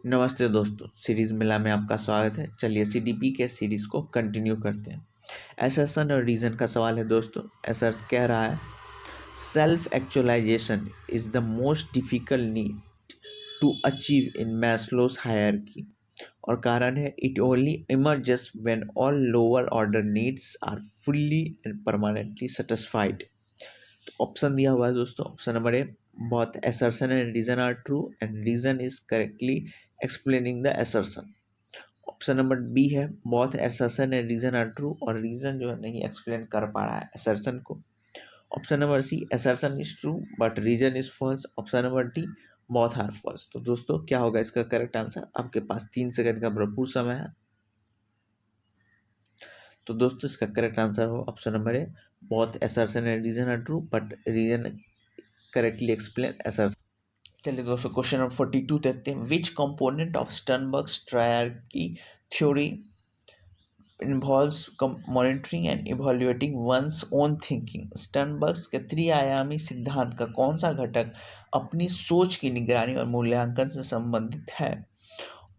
नमस्ते दोस्तों, सीरीज मिला में आपका स्वागत है। चलिए सीडीपी के सीरीज को कंटिन्यू करते हैं। असर्शन और रीजन का सवाल है दोस्तों। असर्स कह रहा है self actualization is the most difficult need to achieve in Maslow's hierarchy. और कारण है it only emerges when all lower order needs are fully and permanently satisfied. तो ऑप्शन दिया हुआ है दोस्तों। Option number A, both assertion and reason are true and reason is correctly explaining the assertion। Option number B है both assertion and reason are true और reason जो है नहीं एक्सप्लेन कर पा रहा है assertion को। Option number C, assertion is true but reason is false। Option number D, both are false। तो दोस्तों क्या होगा इसका करेक्ट आंसर? आपके पास 3 सेकंड का भरपूर समय है। तो दोस्तों इसका करेक्ट आंसर हो option number A, both assertion and reason are true but reason correctly explain assertion। चलिए दोस्तों क्वेश्चन नंबर 42 देखते हैं। Which component of Sternberg's triarchic theory involves monitoring and evaluating one's own thinking. Sternberg's के त्रिआयामी सिद्धांत का कौन सा घटक अपनी सोच की निगरानी और मूल्यांकन से संबंधित है?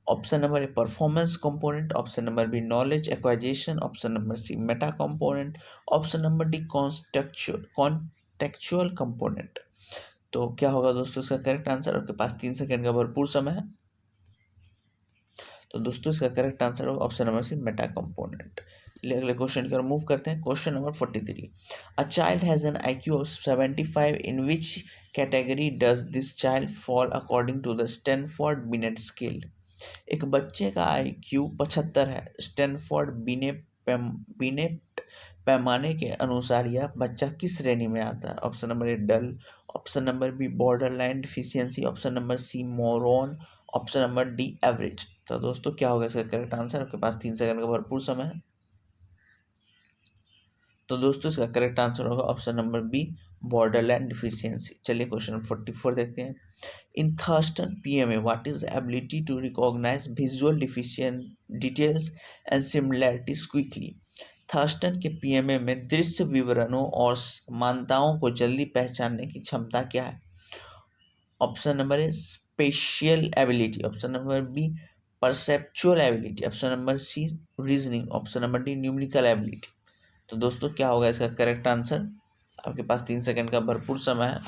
Option number A performance component, option number B knowledge acquisition, option number C meta component, option number D contextual component. तो क्या होगा दोस्तों इसका करेक्ट आंसर? आपके पास 3 सेकंड का भरपूर समय है। तो दोस्तों इसका करेक्ट आंसर होगा option number C meta component. चलिए अगले क्वेश्चन की ओर मूव करते हैं। Question number 43। A child has an IQ of 75। In which category does this child fall according to the Stanford Binet scale. एक बच्चे का IQ 75 है। स्टैनफोर्ड बिनेट पैमाने के अनुसार यह बच्चा किस श्रेणी में आता है? Option number A dull, option number B border line deficiency, option number C moron, option number D average. तो दोस्तों क्या होगा इसका करेक्ट आंसर? आपके पास 3 सेकंड का भरपूर समय है। तो दोस्तों इसका करेक्ट आंसर होगा option number B border line deficiency. चलिए क्वेश्चन नंबर 44 देखते हैं। In Thurstone PMA what is ability to recognize visual details and similarities quickly. Thurstone के PMA में दृश्य विवरणों और समानताओं को जल्दी पहचानने की क्षमता क्या है? Option number A spatial ability, option number B perceptual ability, option number C reasoning, option number D numerical ability. तो दोस्तों क्या होगा इसका करेक्ट आंसर? आपके पास 3 सेकंड का भरपूर समय है।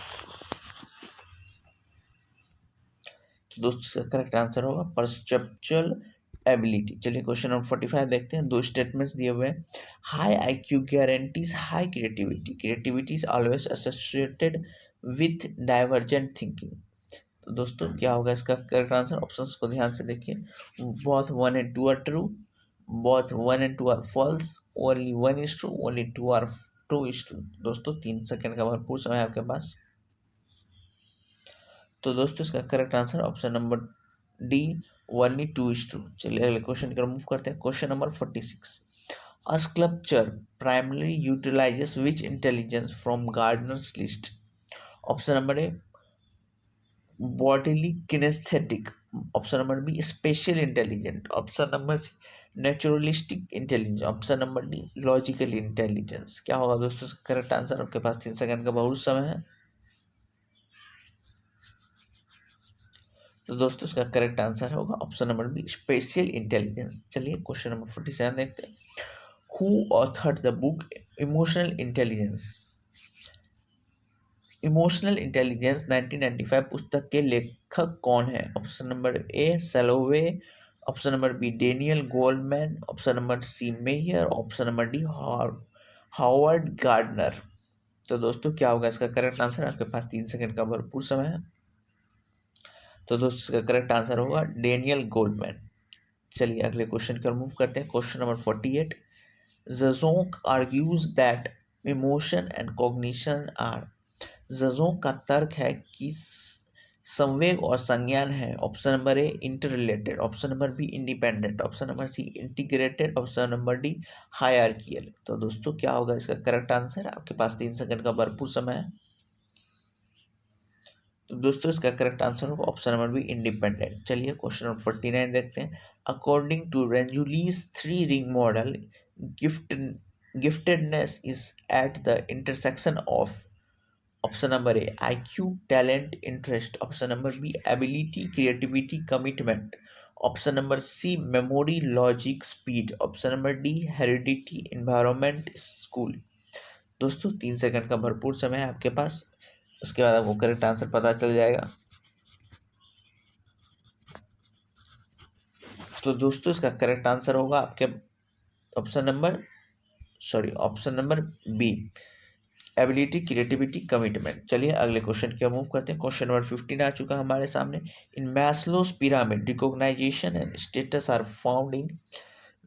तो दोस्तों इसका करेक्ट आंसर होगा परसेप्चुअल एबिलिटी। चलिए क्वेश्चन नंबर 45 देखते हैं। 2 स्टेटमेंट्स दिए हुए हैं। High IQ guarantees high creativity, creativity is always associated with divergent thinking. तो दोस्तों क्या होगा इसका करेक्ट आंसर? ऑप्शंस को ध्यान से देखिए। Both 1 and 2 are true, both 1 and 2 are false, only 1 is true, only 2 are true is true। दोस्तों 3 सेकंड का भरपूर समय है आपके पास। तो दोस्तों इसका correct answer option number D 1 and 2 is true। चलिए अगले क्वेश्चन की ओर मूव करते हैं। Question number 46। A sculpture primarily utilizes which intelligence from Gardner's list? Option number A bodily kinesthetic, option number B special intelligent, option number C naturalistic intelligence, option number D logical intelligence. क्या होगा दोस्तों correct answer? आपके पास 3 second का बहुत समय है। तो दोस्तों इसका करेक्ट आंसर होगा option number B special intelligence. चलिए क्वेश्चन नंबर 47 देखते हैं। Who authored the book emotional intelligence. Emotional intelligence 1995 पुस्तक के लेखक कौन है? Option number A Salovey, option number B Daniel Goldman, option number C Mayer, option number D Howard Gardner. तो दोस्तों क्या होगा इसका करेक्ट आंसर? आपके पास 3 सेकंड का भरपूर समय है। तो दोस्तों इसका करेक्ट आंसर होगा डेनियल गोल्डमैन। चलिए अगले क्वेश्चन की ओर मूव करते हैं। Question number 48। Zajonc argues that emotion and cognition are. Zajonc का तर्क है कि संवेग और संज्ञान है। Option number A inter related, option number B independent, option number C integrated, option number D hierarchical. तो दोस्तों क्या होगा इसका करेक्ट आंसर? आपके पास 3 सेकंड का भरपूर समय है। तो दोस्तों इसका करेक्ट आंसर होगा ऑप्शन नंबर बी इंडिपेंडेंट। चलिए क्वेश्चन नंबर 49 देखते हैं। According to Renzulli's 3 ring model, giftedness is at the intersection of option number A IQ talent interest, option number B ability creativity commitment, option number C memory, logic, speed. Option number D heredity, environment, school. दोस्तों 3 second का भरपूर समय है आपके पास, उसके बाद आपको correct answer पता चल जाएगा। तो दोस्तों इसका करेक्ट आंसर होगा आपके option number B, ability, creativity, commitment. चलिए अगले क्वेश्चन की ओर मूव करते हैं। क्वेश्चन नंबर 15 आ चुका है हमारे सामने। In Maslow's pyramid recognition and status are found in.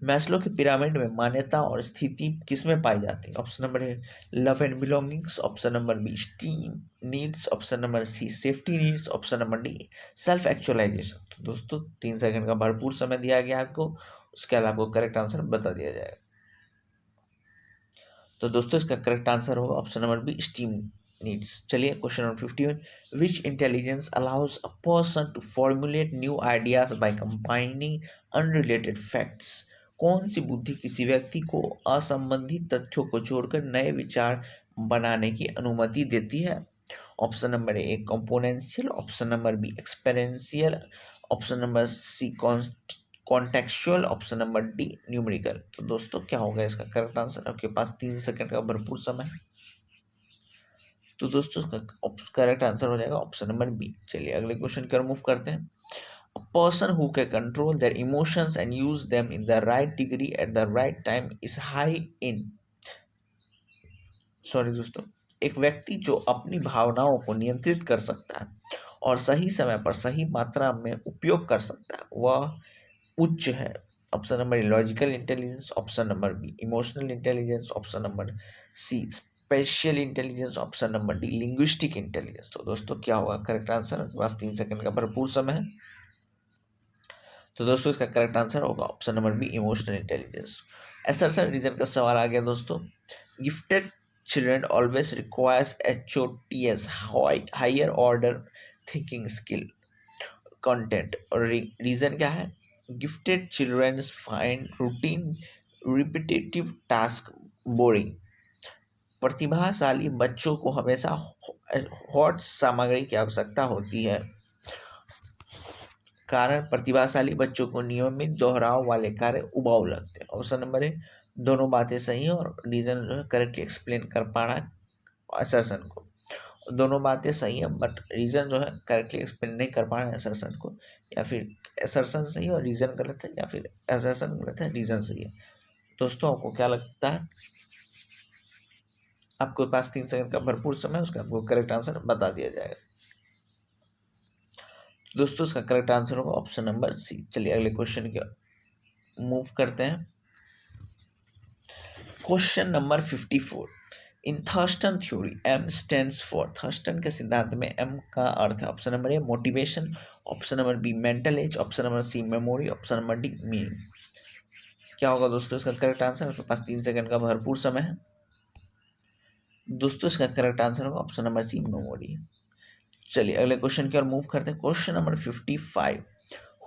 Maslow की पिरामिड में मान्यता और स्थिति किसमें पाई जाती है? Option number A love and belongings. Option number B esteem needs. Option number C safety needs. Option number D self actualization. तो दोस्तों 3 सेकंड का भरपूर समय दिया गया आपको, उसके बाद आपको करेक्ट आंसर बता दिया जाएगा। तो दोस्तों इसका करेक्ट आंसर होगा option number B esteem needs. चलिए question number 51, which intelligence allows a person to formulate new ideas by combining unrelated facts. कौन सी बुद्धि किसी व्यक्ति को असंबंधित तथ्यों को जोड़कर नए विचार बनाने की अनुमति देती है? Option number A componential. Option number B experiential. Option number C contextual. Option number D numerical. तो दोस्तों क्या होगा इसका करेक्ट आंसर? आपके पास 3 सेकंड का भरपूर समय है। तो दोस्तों इसका करेक्ट आंसर हो जाएगा ऑप्शन नंबर बी। चलिए अगले क्वेश्चन की ओर मूव करते हैं। A person who can control their emotions and use them in the right degree at the right time is high in। Sorry दोस्तों, एक व्यक्ति जो अपनी भावनाओं को नियंत्रित कर सकता है और सही समय पर सही मात्रा में उपयोग कर सकता है वह उच्च है। Option number logical intelligence. Option number B emotional intelligence. Option number C special intelligence. Option number D linguistic intelligence. तो दोस्तों क्या होगा करेक्ट आंसर? बस 3 सेकंड का भरपूर समय है। तो दोस्तों इसका करेक्ट आंसर होगा option number B emotional intelligence. Assertion reason का सवाल आ गया दोस्तों। Gifted children always requires HOTS, higher order thinking skill content. और रीजन क्या है? Gifted children find routine repetitive task boring. प्रतिभाशाली बच्चों को हमेशा हॉट सामग्री की आवश्यकता होती है। कारण प्रतिभाशाली बच्चों को नियमित दोहराव वाले कार्य उबाऊ लगते हैं। ऑप्शन नंबर ए दोनों बातें सही है और रीजन जो है करेक्टली एक्सप्लेन कर पा रहा है असर्शन को। दोनों बातें सही है बट रीजन जो है करेक्टली एक्सप्लेन नहीं कर पा रहे हैं असर्शन को, या फिर असर्शन सही है और रीजन गलत है, या फिर असर्शन गलत है रीजन सही है। दोस्तों आपको क्या लगता है? आपके पास 3 सेकंड का भरपूर समय, उसका आपको करेक्ट आंसर बता दिया जाएगा। दोस्तों इसका करेक्ट आंसर होगा ऑप्शन नंबर सी। चलिए अगले क्वेश्चन के मूव करते हैं। Question number 54, in Thurstone theory M stands for. Thurstone के सिद्धांत में एम का अर्थ है। Option number A motivation. Option number B mental age. Option number C memory. Option number D meaning. क्या होगा दोस्तों इसका करेक्ट आंसर? आपके पास 3 सेकंड का भरपूर समय है। दोस्तों इसका करेक्ट आंसर होगा ऑप्शन नंबर सी मेमोरी। चलिए अगले क्वेश्चन की ओर मूव करते हैं। Question number 55,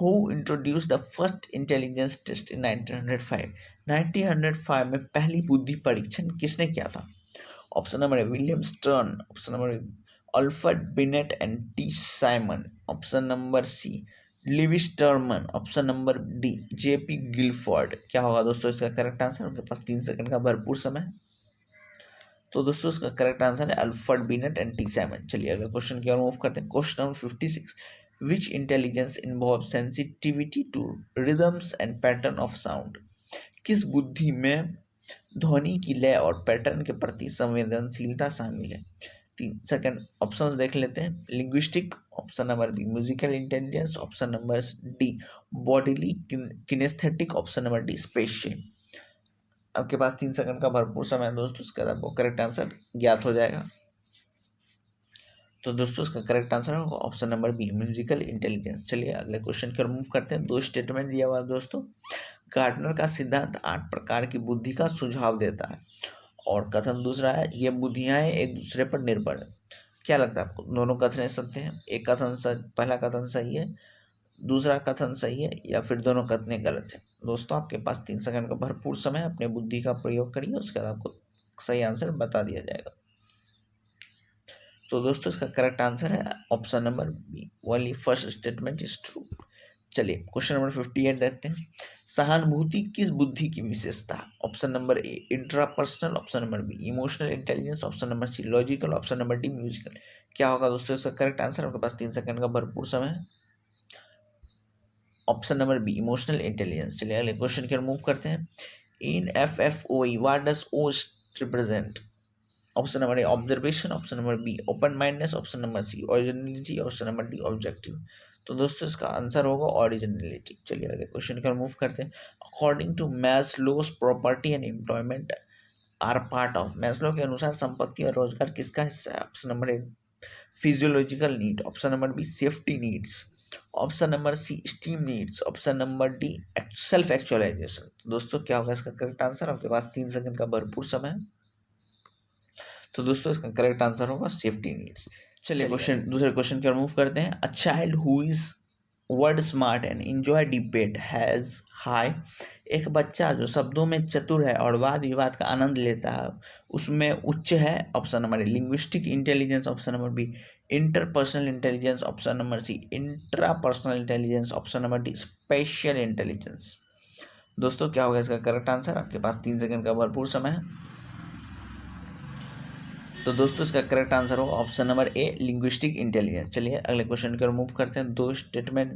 who introduce the first intelligence test in 1905। 1905 में पहली बुद्धि परीक्षण किसने किया था? Option number A William Stern. Option number Alfred Binet and T Simon. Option number C Lewis Terman. Option number D JP Guilford. क्या होगा दोस्तों इसका करेक्ट आंसर? उनके पास 3 सेकंड का भरपूर समय है। तो दोस्तों इसका करेक्ट आंसर है Alfred Binet and T Simon. चलिए अगले क्वेश्चन की ओर मूव करते हैं। Question number 56, which intelligence involve sensitivity to rhythms and pattern of sound. किस बुद्धि में ध्वनि की लय और पैटर्न के प्रति संवेदनशीलता शामिल है? 3 सेकंड ऑप्शंस देख लेते हैं। Linguistic. Option number B musical intelligence. Option number D bodily kinesthetic. Option number D spatial. आपके पास 3 सेकंड का भरपूर समय है दोस्तों, इसका आपको करेक्ट आंसर ज्ञात हो जाएगा। तो दोस्तों इसका करेक्ट आंसर होगा option number B musical intelligence. चलिए अगले क्वेश्चन की ओर मूव करते हैं। 2 स्टेटमेंट दिया हुआ है दोस्तों। गार्डनर का सिद्धांत 8 प्रकार की बुद्धि का सुझाव देता है और कथन दूसरा है ये बुद्धियां एक दूसरे पर निर्भर है। क्या लगता है आपको? दोनों कथन सत्य हैं? एक कथन पहला कथन सही है, दूसरा कथन सही है, या फिर दोनों कथन गलत है? दोस्तों आपके पास 3 सेकंड का भरपूर समय, अपने बुद्धि का प्रयोग करिए, उसके बाद आपको सही आंसर बता दिया जाएगा। तो दोस्तों इसका करेक्ट आंसर है option number B, only first statement is true. चलिए क्वेश्चन नंबर 58 देखते हैं। सहानुभूति किस बुद्धि की विशेषता? Option number A intrapersonal, option number B emotional intelligence, option number C logical, option number D musical. क्या होगा दोस्तों इसका करेक्ट आंसर? आपके पास 3 सेकंड का भरपूर समय है। Option number B emotional intelligence. चलिए अगले क्वेश्चन की ओर मूव करते हैं। In FFOE what does O represent? Option number A observation, option number B open mindness, option number C originality, option number D objective. तो दोस्तों इसका आंसर होगा ओरिजिनलिटी। चलिए अगले क्वेश्चन की ओर मूव करते हैं। According to Maslow's property and employment are part of. Maslow के अनुसार संपत्ति और रोजगार किसका हिस्सा है? Option number A physiological need, option number B safety needs, option number C esteem needs, option number D self actualization. तो दोस्तों क्या होगा इसका करेक्ट आंसर? आपके पास 3 सेकंड का भरपूर समय है। तो दोस्तों इसका करेक्ट आंसर होगा सेफ्टी नीड्स। चलिए क्वेश्चन दूसरे क्वेश्चन की ओर मूव करते हैं। A child who is word smart and enjoy debate has high. एक बच्चा जो शब्दों में चतुर है और वाद विवाद का आनंद लेता है उसमें उच्च है। Option number A linguistic intelligence, option number B interpersonal intelligence, option number C intrapersonal intelligence, option number D special intelligence. दोस्तों क्या होगा इसका करेक्ट आंसर? आपके पास 3 सेकंड का भरपूर समय है। तो दोस्तों इसका करेक्ट आंसर होगा option number A linguistic intelligence. चलिए अगले क्वेश्चन की ओर मूव करते हैं। 2 स्टेटमेंट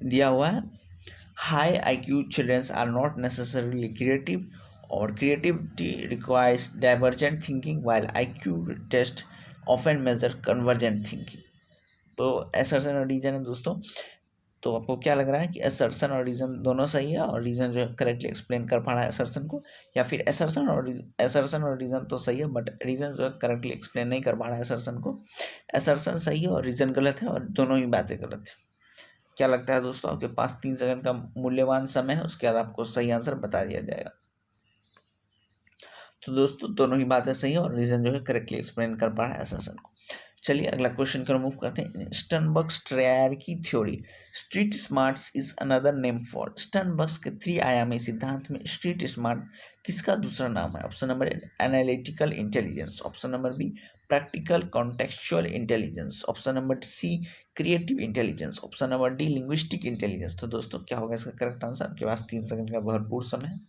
दिया हुआ है। High IQ childrens are not necessarily creative और creativity requires divergent thinking while IQ test often measure convergent thinking. तो असर्शन और रीजन है दोस्तों। तो आपको क्या लग रहा है कि असर्शन और रीजन दोनों सही है और रीजन जो है करेक्टली एक्सप्लेन कर पा रहा है असर्शन को, या फिर असर्शन और रीजन तो सही है बट रीजन जो है करेक्टली एक्सप्लेन नहीं कर पा रहा है असर्शन को। असर्शन सही है और रीजन गलत है और दोनों ही बातें गलत है। क्या लगता है दोस्तों? आपके पास 3 सेकंड का मूल्यवान समय है, उसके बाद आपको सही आंसर बता दिया जाएगा। तो दोस्तों दोनों ही बातें सही है और रीजन जो है करेक्टली एक्सप्लेन कर पा रहा है असर्शन को। चलिए अगला क्वेश्चन की ओर मूव करते हैं। Sternberg's triarchic theory street smarts is another name for. Sternberg's के 3 आयामी सिद्धांत में स्ट्रीट स्मार्ट किसका दूसरा नाम है? Option number A analytical intelligence, option number B practical contextual intelligence, option number C creative intelligence, option number D linguistic intelligence. तो दोस्तों क्या होगा इसका करेक्ट आंसर? आपके पास 3 सेकंड का भरपूर समय है।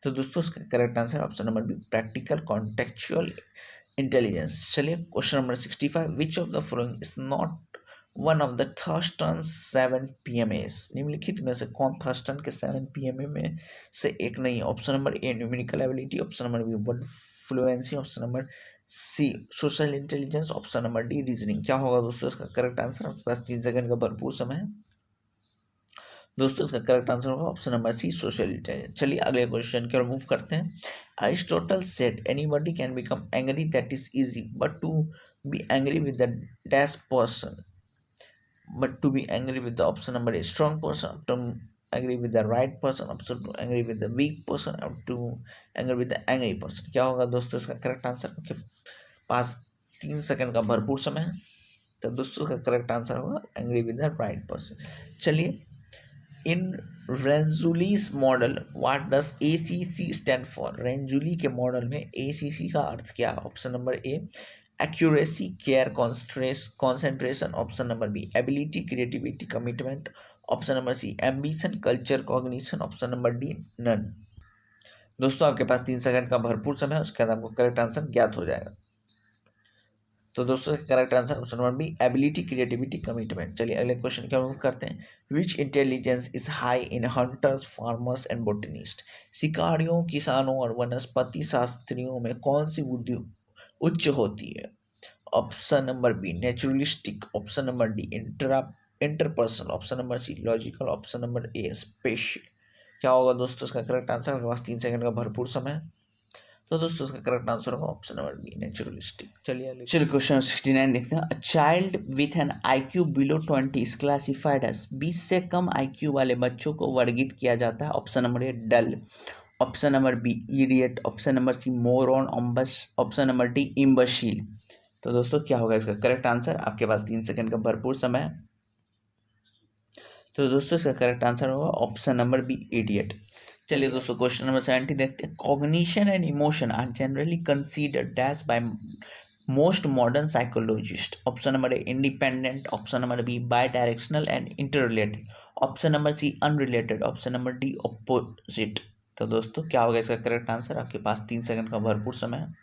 तो दोस्तों इसका correct answer option number B practical contextual intelligence. चलिए question number 65। Which of the following is not one of the Thurstone 7 PMAs। निम्नलिखित में से कौन थर्स्टन के 7 PMA में से एक नहीं? Option number A numerical ability, option number B word fluency, option number C social intelligence, option number D reasoning. क्या होगा दोस्तों इसका करेक्ट आंसर? आपके पास 3 सेकंड का भरपूर समय है। दोस्तों इसका करेक्ट आंसर होगा option number C social intelligence. चलिए अगले क्वेश्चन की ओर मूव करते हैं। Aristotle said anybody can become angry that is easy but to be angry with the dash person, but to be angry with the option number A strong person, to angry with the right person, option to angry with the weak person, और to angry with the angry person. क्या होगा दोस्तों इसका correct answer? आपके पास 3 second का भरपूर समय है। तो दोस्तों इसका करेक्ट आंसर होगा angry with the right person. चलिए in Renzulli's model what does ACC stand for. Renzulli के मॉडल में ACC का अर्थ क्या है? Option number A accuracy care concentration, option number B ability creativity commitment, option number C ambition culture cognition, option number D none. दोस्तों आपके पास 3 second का भरपूर समय है, उसके बाद आपको करेक्ट आंसर ज्ञात हो जाएगा। तो दोस्तों correct answer option number B ability creativity commitment. चलिए अगले क्वेश्चन की ओर मूव करते हैं। Which intelligence is high in hunters farmers and botanist. शिकारियों किसानों और वनस्पति शास्त्रियों में कौन सी बुद्धि उच्च होती है? Option number B naturalistic, option number D interpersonal, option number C logical, option number A special. क्या होगा दोस्तों इसका करेक्ट आंसर? आपके पास 3 सेकंड का भरपूर समय है। तो दोस्तों इसका करेक्ट आंसर होगा ऑप्शन नंबर बी नेचुरलिस्टिक। चलिए क्वेश्चन 69 देखते हैं। A child with an IQ below 20 is classified as. 20 से कम IQ वाले बच्चों को वर्गीकृत किया जाता है। Option number A dull, option number B idiot, option number C moron, option number D imbecile. तो दोस्तों क्या होगा इसका करेक्ट आंसर? आपके पास 3 सेकंड का भरपूर समय है। तो दोस्तों इसका करेक्ट आंसर होगा ऑप्शन नंबर बी इडियट। चलिए दोस्तों क्वेश्चन नंबर 70 देखते हैं। Cognition and emotion are generally considered dash by most modern psychologist. Option number A independent, option number B bidirectional and interrelated, option number C unrelated, option number D opposite. तो दोस्तों क्या होगा इसका correct answer? आपके पास 3 second का भरपूर समय है।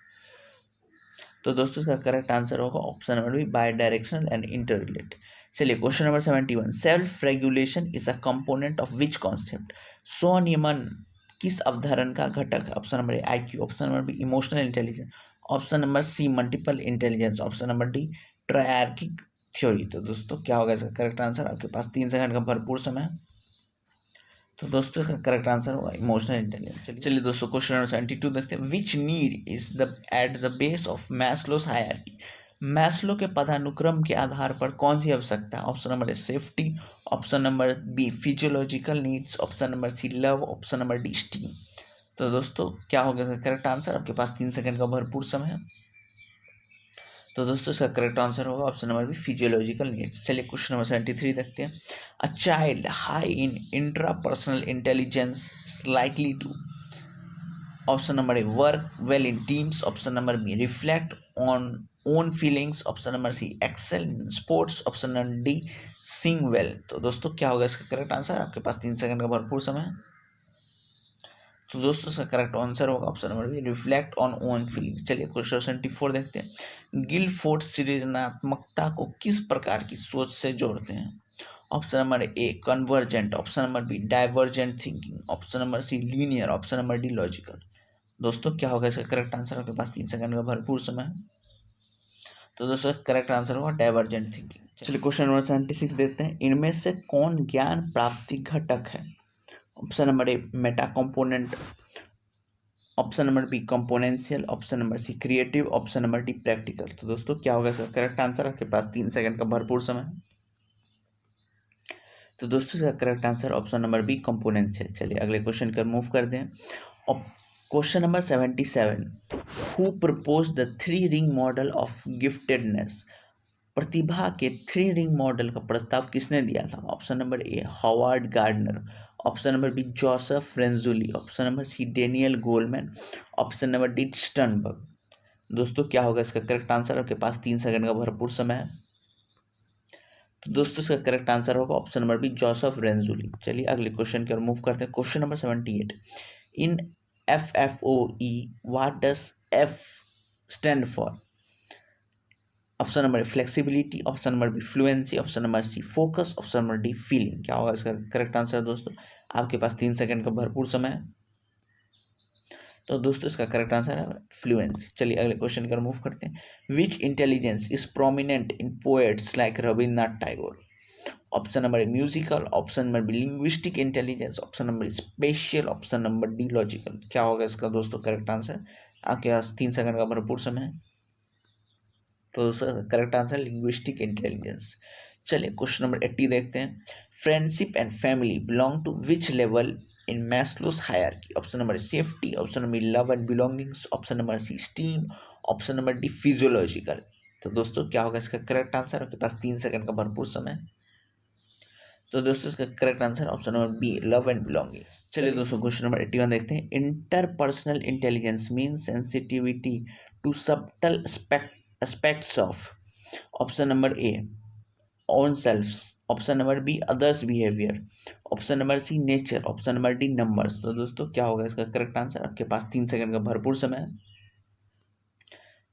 तो दोस्तों इसका करेक्ट आंसर होगा option number B bidirectional and interrelated. चलिए question number 71, self regulation is a component of which concept? स्वनियमन किस अवधारणा का घटक है? Option number A IQ, option number B emotional intelligence, option number C multiple intelligence, option number D triarchic theory. तो दोस्तों क्या होगा इसका करेक्ट आंसर? आपके पास 3 सेकंड का भरपूर समय है। तो दोस्तों इसका करेक्ट आंसर होगा इमोशनल इंटेलिजेंस। चलिए दोस्तों क्वेश्चन नंबर 72 देखते हैं, which need is the at the base of Maslow's hierarchy? Maslow के पदानुक्रम के आधार पर कौन सी आवश्यकता है? Option number A safety, option number B physiological needs, option number C love, option number D esteem. तो दोस्तों क्या होगा इसका करेक्ट आंसर? आपके पास 3 सेकंड का भरपूर समय है। तो दोस्तों इसका करेक्ट आंसर होगा option number B physiological needs. चलिए क्वेश्चन नंबर 73 देखते हैं, a child high in intrapersonal intelligence is likely to, option number A work well in teams, option number B reflect on own feelings, option number C excel in sports, option number D sing well. तो दोस्तों क्या होगा इसका correct answer? आपके पास 3 second का भरपूर समय है। तो दोस्तों इसका करेक्ट आंसर होगा option number B reflect on own feeling. चलिए क्वेश्चन 74 देखते हैं, गिलफोर्ड सृजनात्मकता को किस प्रकार की सोच से जोड़ते हैं? Option number A convergent, option number B divergent thinking, option number C linear, option number D logical. दोस्तों क्या होगा इसका करेक्ट आंसर? आपके पास 3 सेकंड का भरपूर समय है। तो दोस्तों करेक्ट आंसर होगा डाइवर्जेंट थिंकिंग। चलिए क्वेश्चन नंबर 76 देखते हैं, इनमें से कौन ज्ञान प्राप्ति घटक है? Option number A meta component, option number B componential, option number C creative, option number D practical. तो दोस्तों क्या होगा इसका करेक्ट आंसर? आपके पास 3 सेकंड का भरपूर समय है। तो दोस्तों इसका correct answer option number B componential. चलिए अगले क्वेश्चन कर मूव करते हैं। Question number 77, who propose the 3 ring model of giftedness? प्रतिभा के 3 रिंग मॉडल का प्रस्ताव किसने दिया था? Option number A Howard Gardner, option number B Joseph Renzulli, option number C Daniel Goleman, option number D Sternberg. दोस्तों क्या होगा इसका करेक्ट आंसर? आपके पास 3 सेकंड का भरपूर समय है। तो दोस्तों इसका करेक्ट आंसर होगा option number B Joseph Renzulli. चलिए अगले क्वेश्चन की ओर मूव करते हैं। Question number 78, in FFOE what does F stand for? Option number flexibility, option number B fluency, option number C focus, option number D feeling. क्या होगा इसका correct answer? दोस्तों आपके पास 3 सेकंड का भरपूर समय है। तो दोस्तों इसका करेक्ट आंसर है फ्लुएंसी। चलिए अगले क्वेश्चन की ओर मूव करते हैं, which intelligence is prominent in poets like Rabindranath Tagore? Option number A musical, option number B linguistic intelligence, option number spatial, option number D logical. क्या होगा इसका दोस्तों करेक्ट आंसर? आपके पास 3 सेकंड का भरपूर समय है। तो उसका करेक्ट आंसर लिंग्विस्टिक इंटेलिजेंस। चलिए क्वेश्चन नंबर 80 देखते हैं, friendship and family belong to which level in Maslow's hierarchy? Option number safety, option number love and belongings, option number C esteem, option number D physiological. तो दोस्तों क्या होगा इसका correct answer? आपके पास 3 सेकंड का भरपूर समय। तो दोस्तों इसका correct answer option number B love and belonging. चलिए दोस्तों क्वेश्चन नंबर 81 देखते हैं, interpersonal intelligence mean sensitivity to subtle aspects of, option number A own selfs, option number B others behaviour, option number C nature, option number D numbers. तो दोस्तों क्या होगा इसका correct answer? आपके पास 3 सेकंड का भरपूर समय है।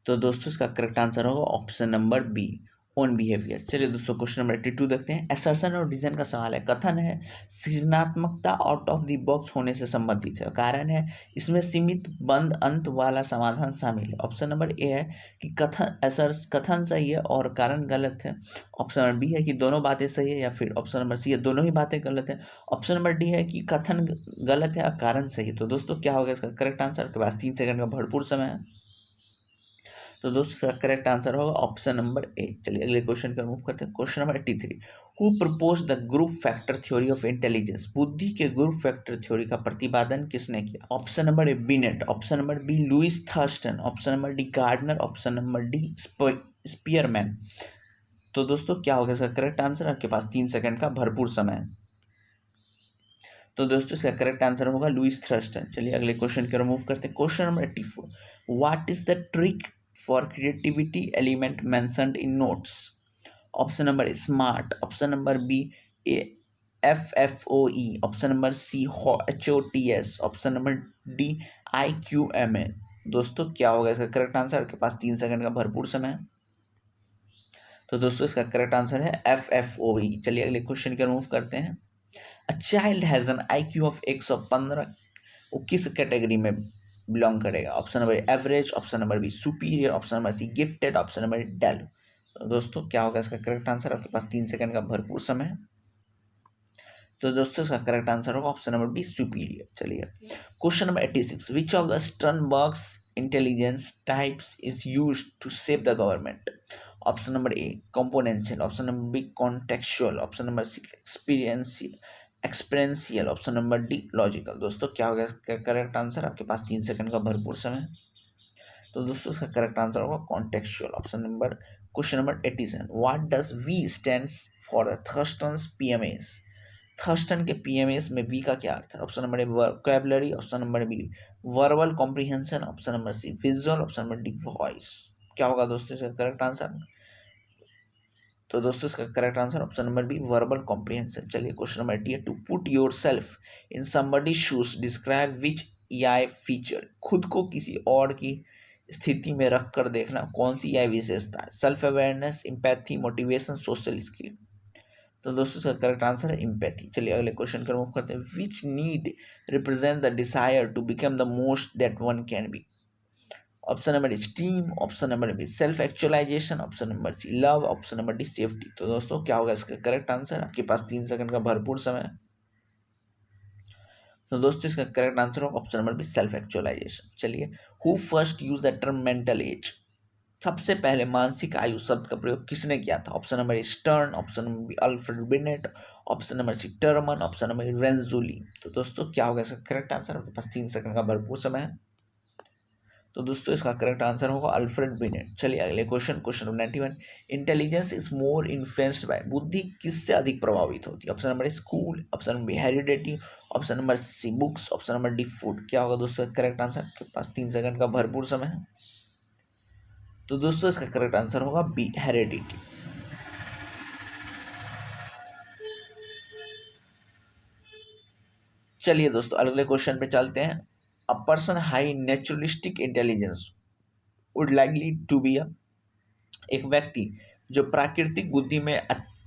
तो दोस्तों इसका करेक्ट आंसर होगा option number B own behaviour. चलिए दोस्तों क्वेश्चन नंबर 82 देखते हैं, असर्शन और डिजाइन का सवाल है, कथन है सृजनात्मकता आउट ऑफ द बॉक्स होने से संबंधित है, कारण है इसमें सीमित बंद अंत वाला समाधान शामिल है। ऑप्शन नंबर ए है कि कथन सही है और कारण गलत है, ऑप्शन नंबर बी है कि दोनों बातें सही है, या फिर ऑप्शन नंबर सी है दोनों ही बातें गलत है, ऑप्शन नंबर डी है कि कथन गलत है और कारण सही है। तो दोस्तों क्या होगा इसका करेक्ट आंसर? आपके पास 3 सेकंड का भरपूर समय है। तो दोस्तों इसका करेक्ट आंसर होगा ऑप्शन नंबर ए। चलिए अगले क्वेश्चन की ओर मूव करते हैं। Question number 83, who propose the group factor theory of intelligence? बुद्धि के ग्रुप फैक्टर थ्योरी का प्रतिपादन किसने किया? Option number A Binet, option number B Louis Thurstone, option number D Gardner, option number D Spearman. तो दोस्तों क्या होगा इसका करेक्ट आंसर? आपके पास 3 सेकंड का भरपूर समय है। तो दोस्तों इसका करेक्ट आंसर होगा लुइस थर्स्टन। चलिए अगले क्वेश्चन की ओर मूव करते हैं। Question number 84, what is the trick for creativity element mentioned in notes. Option number A smart, option number B A FFOE, option number C HOTS, option number D IQMA। दोस्तों क्या होगा इसका correct answer? आपके पास 3 second का भरपूर समय है। तो दोस्तों इसका करेक्ट आंसर है FFOE। चलिए अगले क्वेश्चन की मूव करते हैं। A child has an IQ of 115, वो किस कैटेगरी में बिलोंग करेगा? Option number average, option number B superior, option number C gifted, option number dull. तो दोस्तों क्या होगा इसका करेक्ट आंसर? आपके पास 3 सेकंड का भरपूर समय है। तो दोस्तों इसका करेक्ट आंसर होगा ऑप्शन नंबर बी सुपीरियर। चलिए question number 86, which of the Sternberg's intelligence types is used to shape the government? Option number A componential, option number B contextual, option number C experiential, option number D logical. दोस्तों क्या होगा इसका correct answer? आपके पास 3 second का भरपूर समय है। तो दोस्तों इसका करेक्ट आंसर होगा contextual, option number question number 87, what does V stands for the Thurstone's PMAs? Thurstone के PMAs में वी का क्या अर्थ है? Option number A vocabulary, option number B verbal comprehension, option number C visual, option number D voice. क्या होगा दोस्तों इसका करेक्ट आंसर? तो दोस्तों इसका correct answer option number B verbal comprehension. चलिए question number 88, to put your self in somebody shoes describe which EI feature? खुद को किसी और की स्थिति में रख कर देखना कौन सी EI विशेषता है? Self awareness, empathy, motivation, social skill. तो दोस्तों इसका करेक्ट आंसर है इम्पैथी। चलिए अगले क्वेश्चन का मूव करते हैं। Which need represent the desire to become the most that one can be? Option number esteem, option number B self actualization, option number C love, option number D safety. तो दोस्तों क्या होगा इसका correct answer? आपके पास 3 second का भरपूर समय है। तो दोस्तों इसका करेक्ट आंसर होगा option number B self actualization. चलिए who first use the term mental age? सबसे पहले मानसिक आयु शब्द का प्रयोग किसने किया था? Option number Stern, option number B Alfred Binet, option number C Terman, option number Renzulli. तो दोस्तों क्या होगा इसका करेक्ट आंसर? आपके पास 3 सेकंड का भरपूर समय है। तो दोस्तों इसका करेक्ट आंसर होगा अल्फ्रेड बिनेट। चलिए अगले question number 91, intelligence is more influenced by, बुद्धि किससे अधिक प्रभावित होती है? Option number school, option number heredity, option number C books, option number D food. क्या होगा दोस्तों करेक्ट आंसर? आपके पास 3 सेकंड का भरपूर समय है। तो दोस्तों इसका करेक्ट आंसर होगा बी हेरिडिटी। चलिए दोस्तों अगले क्वेश्चन पे चलते हैं। A person high naturalistic intelligence would likely to be एक व्यक्ति जो प्राकृतिक बुद्धि में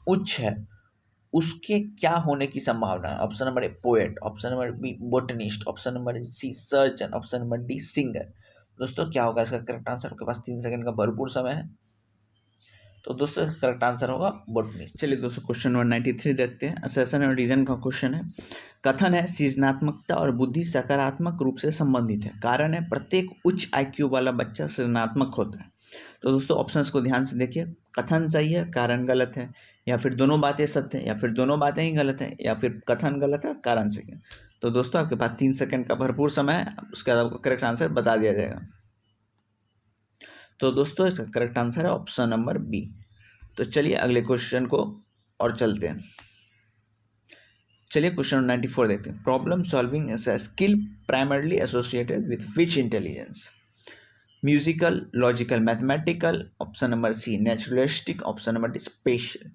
उच्च है, उसके क्या होने की संभावना है? Option number A poet, option number B botanist, option number C surgeon, option number D singer. दोस्तों क्या होगा इसका करेक्ट आंसर? आपके पास 3 सेकंड का भरपूर समय है। तो दोस्तों इसका करेक्ट आंसर होगा बोटनिस्ट। चलिए दोस्तों क्वेश्चन नंबर 93 देखते हैं। असर्शन और रीजन का क्वेश्चन है। कथन है सृजनात्मकता और बुद्धि सकारात्मक रूप से संबंधित है। कारण है प्रत्येक उच्च IQ वाला बच्चा सृजनात्मक होता है। तो दोस्तों ऑप्शंस को ध्यान से देखिए। कथन सही है, कारण गलत है, या फिर दोनों बातें सत्य है, या फिर दोनों बातें ही गलत है, या फिर कथन गलत है कारण सही है। तो दोस्तों आपके पास 3 सेकंड का भरपूर समय है, उसके बाद आपको करेक्ट आंसर बता दिया जाएगा। तो दोस्तों इसका करेक्ट आंसर है ऑप्शन नंबर बी। तो चलिए अगले क्वेश्चन को और चलते हैं। चलिए क्वेश्चन 94 देखते हैं। Problem solving is a skill primarily associated with which intelligence? Musical, logical, mathematical, option number C naturalistic, option number D spatial.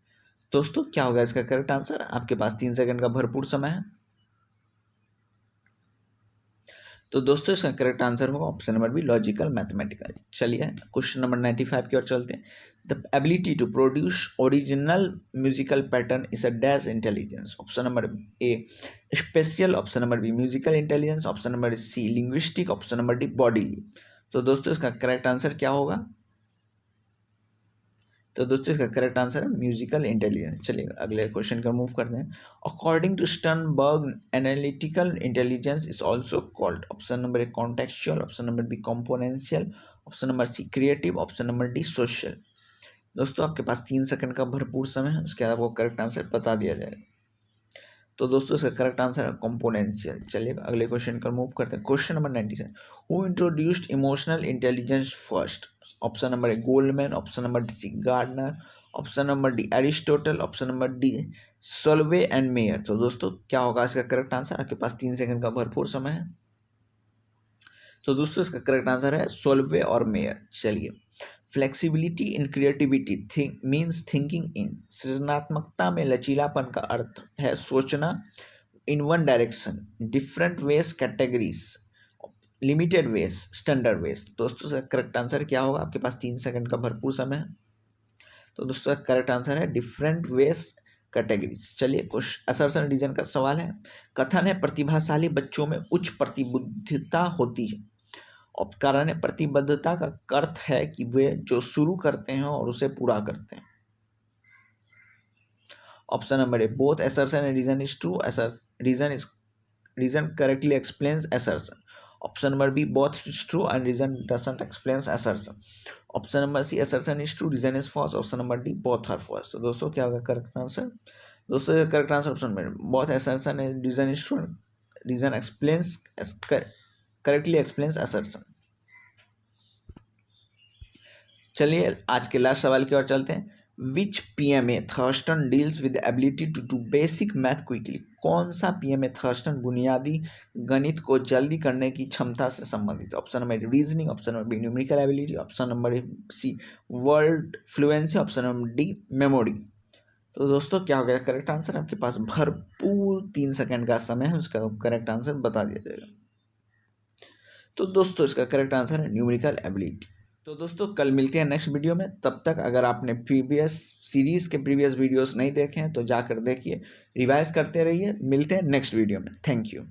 दोस्तों क्या होगा इसका करेक्ट आंसर? आपके पास 3 सेकंड का भरपूर समय है। तो दोस्तों इसका करेक्ट आंसर होगा option number B logical mathematical. चलिए क्वेश्चन नंबर 95 की ओर चलते हैं। The ability to produce original musical pattern is a dash intelligence? Option number A spatial, option number B musical intelligence, option number C linguistic, option number D bodily. तो दोस्तों इसका correct answer क्या होगा? तो दोस्तों इसका करेक्ट आंसर है musical intelligence. चलिए अगले क्वेश्चन का मूव करते हैं। According to Sternberg analytical intelligence is also called? Option number A contextual, option number B componential, option number C creative, option number D social. दोस्तों आपके पास 3 सेकंड का भरपूर समय है, उसके बाद आपको करेक्ट आंसर बता दिया जाएगा। तो दोस्तों इसका करेक्ट आंसर है कंपोनेंशियल। चलिए अगले क्वेश्चन का मूव करते हैं। Question number 97, who introduced emotional intelligence first? Option number A Goldman, option number C Gardner, option number D Aristotle, option number D Salovey and Mayer. तो दोस्तों क्या होगा इसका करेक्ट आंसर? आपके पास 3 सेकंड का भरपूर समय है। तो दोस्तों इसका करेक्ट आंसर है सोल्वे और मेयर। चलिए flexibility in creativity means thinking in, सृजनात्मकता में लचीलापन का अर्थ है सोचना in one direction, different ways categories, limited ways, standard ways. दोस्तों इसका करेक्ट आंसर क्या होगा? आपके पास 3 सेकंड का भरपूर समय है। तो दोस्तों करेक्ट आंसर है डिफरेंट वेज कैटेगरीज। चलिए कुछ असर्शन रीजन का सवाल है। कथन है प्रतिभाशाली बच्चों में उच्च प्रतिबद्धता होती है। और कारण है प्रतिबद्धता का अर्थ है कि वे जो शुरू करते हैं और उसे पूरा करते हैं। Option number A both assertion and reason is true, reason correctly explains assertion. Option number B both is true and reason doesn't explains assertion. Option number C assertion is true, reason is false. Option number D both are false. तो दोस्तों क्या होगा correct answer? दोस्तों correct answer option में both assertion and reason is true, reason explains correctly explains assertion. चलिए आज के last सवाल की ओर चलते हैं। Which PMA Thurstone deals with ability to do basic math quickly. कौन सा PMA थर्स्टन बुनियादी गणित को जल्दी करने की क्षमता से संबंधित? Option number reasoning, option number B numerical ability, option number C word fluency, option number D memory. तो दोस्तों क्या हो गया करेक्ट आंसर? आपके पास भरपूर 3 सेकंड का समय है, उसका करेक्ट आंसर बता दिया जाएगा। तो दोस्तों इसका करेक्ट आंसर है न्यूमेरिकल एबिलिटी। तो दोस्तों कल मिलते हैं नेक्स्ट वीडियो में। तब तक अगर आपने प्रीवियस सीरीज़ के प्रीवियस वीडियोस नहीं देखे हैं तो जाकर देखिए, रिवाइज करते रहिए। मिलते हैं नेक्स्ट वीडियो में। Thank you.